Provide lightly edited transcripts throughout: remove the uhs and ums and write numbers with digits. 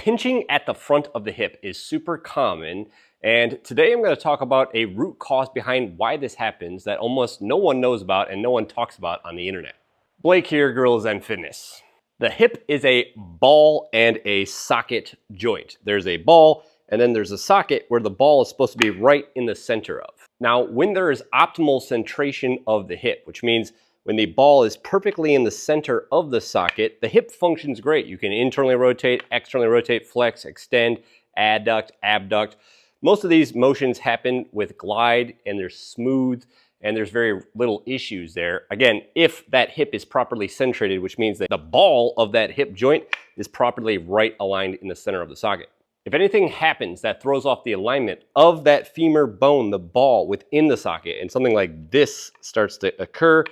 Pinching at the front of the hip is super common, and today I'm going to talk about a root cause behind why this happens that almost no one knows about and no one talks about on the internet. Blake here, GuerrillaZen Fitness. The hip is a ball and a socket joint. There's a ball and then there's a socket where the ball is supposed to be right in the center of. Now, when there is optimal centration of the hip, which means when the ball is perfectly in the center of the socket, the hip functions great. You can internally rotate, externally rotate, flex, extend, adduct, abduct. Most of these motions happen with glide and they're smooth and there's very little issues there. Again, if that hip is properly centrated, which means that the ball of that hip joint is properly right aligned in the center of the socket. If anything happens that throws off the alignment of that femur bone, the ball within the socket, and something like this starts to occur,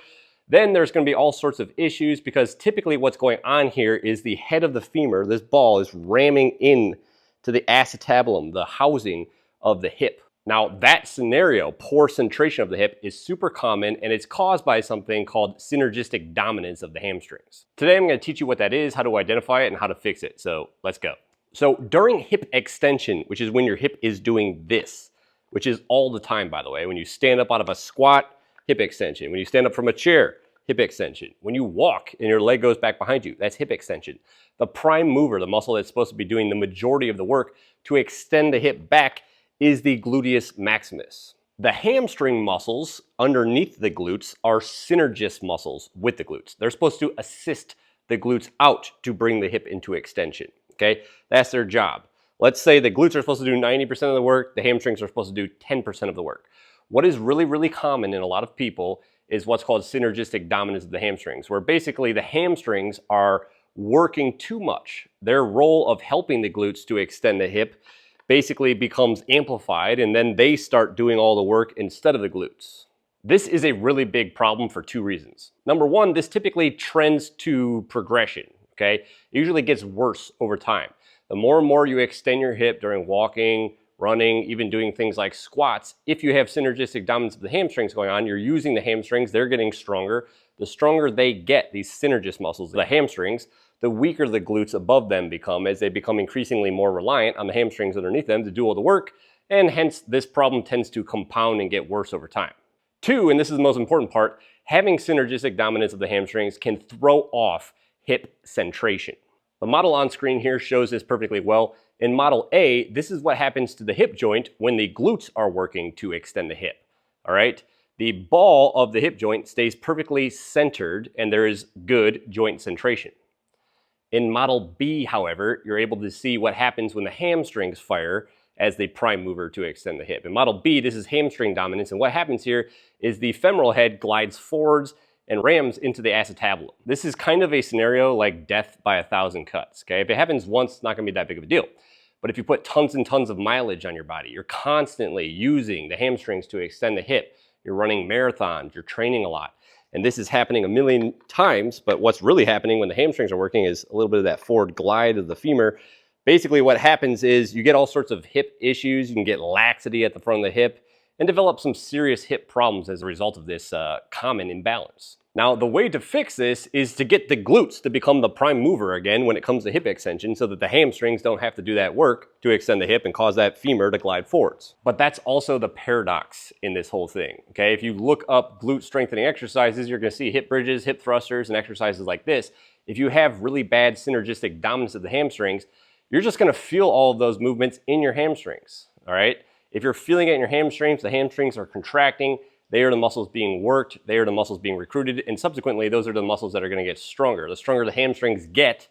then there's going to be all sorts of issues because typically what's going on here is the head of the femur, this ball, is ramming in to the acetabulum, the housing of the hip. Now that scenario, poor centration of the hip, is super common and it's caused by something called synergistic dominance of the hamstrings. Today I'm going to teach you what that is, how to identify it, and how to fix it. So let's go. So during hip extension, which is when your hip is doing this, which is all the time, by the way, when you stand up out of a squat, hip extension. When you stand up from a chair, hip extension. When you walk and your leg goes back behind you, that's hip extension. The prime mover, the muscle that's supposed to be doing the majority of the work to extend the hip back, is the gluteus maximus. The hamstring muscles underneath the glutes are synergist muscles with the glutes. They're supposed to assist the glutes out to bring the hip into extension, okay? That's their job. Let's say the glutes are supposed to do 90% of the work, the hamstrings are supposed to do 10% of the work. What is really, really common in a lot of people is what's called synergistic dominance of the hamstrings, where basically the hamstrings are working too much. Their role of helping the glutes to extend the hip basically becomes amplified, and then they start doing all the work instead of the glutes. This is a really big problem for two reasons. Number one, this typically trends to progression, okay? It usually gets worse over time. The more and more you extend your hip during walking, running, even doing things like squats, if you have synergistic dominance of the hamstrings going on, you're using the hamstrings, they're getting stronger. The stronger they get, these synergist muscles, the hamstrings, the weaker the glutes above them become as they become increasingly more reliant on the hamstrings underneath them to do all the work, and hence this problem tends to compound and get worse over time. Two, and this is the most important part, having synergistic dominance of the hamstrings can throw off hip centration. The model on screen here shows this perfectly well. In model A, this is what happens to the hip joint when the glutes are working to extend the hip, all right? The ball of the hip joint stays perfectly centered and there is good joint centration. In model B, however, you're able to see what happens when the hamstrings fire as the prime mover to extend the hip. In model B, this is hamstring dominance, and what happens here is the femoral head glides forwards and rams into the acetabulum. This is kind of a scenario like death by 1,000 cuts, okay? If it happens once, it's not gonna be that big of a deal. But if you put tons and tons of mileage on your body, you're constantly using the hamstrings to extend the hip, you're running marathons, you're training a lot, and this is happening a million times, but what's really happening when the hamstrings are working is a little bit of that forward glide of the femur. Basically what happens is you get all sorts of hip issues, you can get laxity at the front of the hip, and develop some serious hip problems as a result of this common imbalance. Now, the way to fix this is to get the glutes to become the prime mover again when it comes to hip extension so that the hamstrings don't have to do that work to extend the hip and cause that femur to glide forwards. But that's also the paradox in this whole thing, okay? If you look up glute strengthening exercises, you're gonna see hip bridges, hip thrusters, and exercises like this. If you have really bad synergistic dominance of the hamstrings, you're just gonna feel all of those movements in your hamstrings, all right? If you're feeling it in your hamstrings, the hamstrings are contracting, they are the muscles being worked, they are the muscles being recruited, and subsequently, those are the muscles that are gonna get stronger. The stronger the hamstrings get,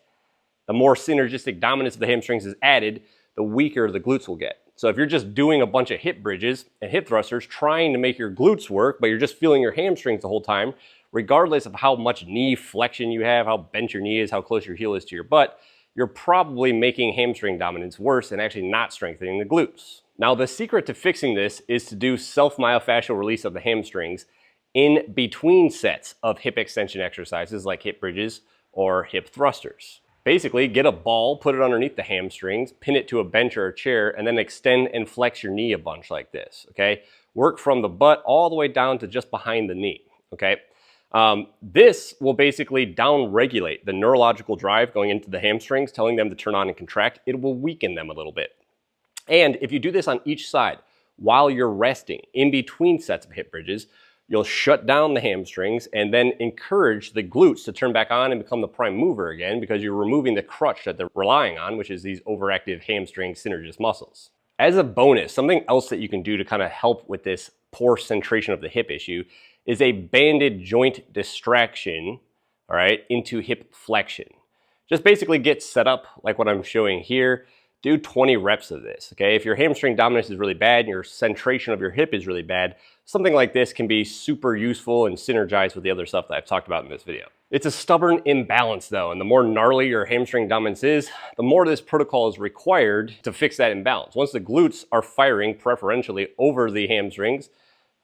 the more synergistic dominance of the hamstrings is added, the weaker the glutes will get. So if you're just doing a bunch of hip bridges and hip thrusters, trying to make your glutes work, but you're just feeling your hamstrings the whole time, regardless of how much knee flexion you have, how bent your knee is, how close your heel is to your butt, you're probably making hamstring dominance worse and actually not strengthening the glutes. Now, the secret to fixing this is to do self-myofascial release of the hamstrings in between sets of hip extension exercises like hip bridges or hip thrusters. Basically, get a ball, put it underneath the hamstrings, pin it to a bench or a chair, and then extend and flex your knee a bunch like this, okay? Work from the butt all the way down to just behind the knee, okay? This will basically down-regulate the neurological drive going into the hamstrings, telling them to turn on and contract. It will weaken them a little bit. And if you do this on each side while you're resting in between sets of hip bridges, you'll shut down the hamstrings and then encourage the glutes to turn back on and become the prime mover again, because you're removing the crutch that they're relying on, which is these overactive hamstring synergist muscles. As a bonus, something else that you can do to kind of help with this poor centration of the hip issue is a banded joint distraction, all right, into hip flexion. Just basically get set up like what I'm showing here. Do 20 reps of this, okay? If your hamstring dominance is really bad and your centration of your hip is really bad, something like this can be super useful and synergize with the other stuff that I've talked about in this video. It's a stubborn imbalance though, and the more gnarly your hamstring dominance is, the more this protocol is required to fix that imbalance. Once the glutes are firing preferentially over the hamstrings,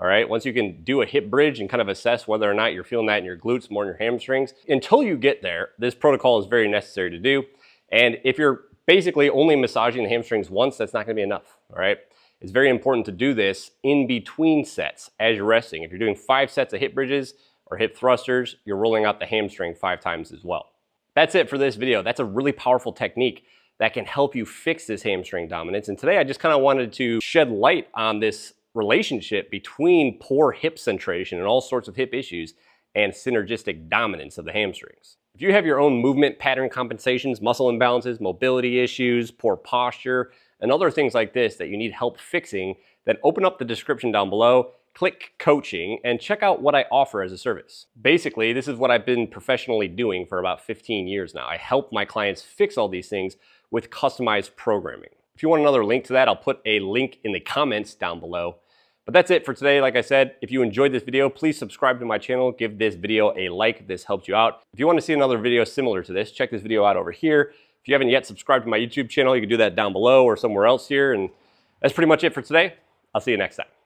all right, once you can do a hip bridge and kind of assess whether or not you're feeling that in your glutes more than your hamstrings, until you get there, this protocol is very necessary to do. And if you're basically only massaging the hamstrings once, that's not gonna be enough, all right? It's very important to do this in between sets as you're resting. If you're doing 5 sets of hip bridges or hip thrusters, you're rolling out the hamstring 5 times as well. That's it for this video. That's a really powerful technique that can help you fix this hamstring dominance. And today I just kind of wanted to shed light on this relationship between poor hip centration and all sorts of hip issues and synergistic dominance of the hamstrings. If you have your own movement pattern compensations, muscle imbalances, mobility issues, poor posture, and other things like this that you need help fixing, then open up the description down below, click coaching, and check out what I offer as a service. Basically, this is what I've been professionally doing for about 15 years now. I help my clients fix all these things with customized programming. If you want another link to that, I'll put a link in the comments down below. But that's it for today. Like I said, if you enjoyed this video, please subscribe to my channel. Give this video a like if this helped you out. If you want to see another video similar to this, check this video out over here. If you haven't yet subscribed to my YouTube channel, you can do that down below or somewhere else here. And that's pretty much it for today. I'll see you next time.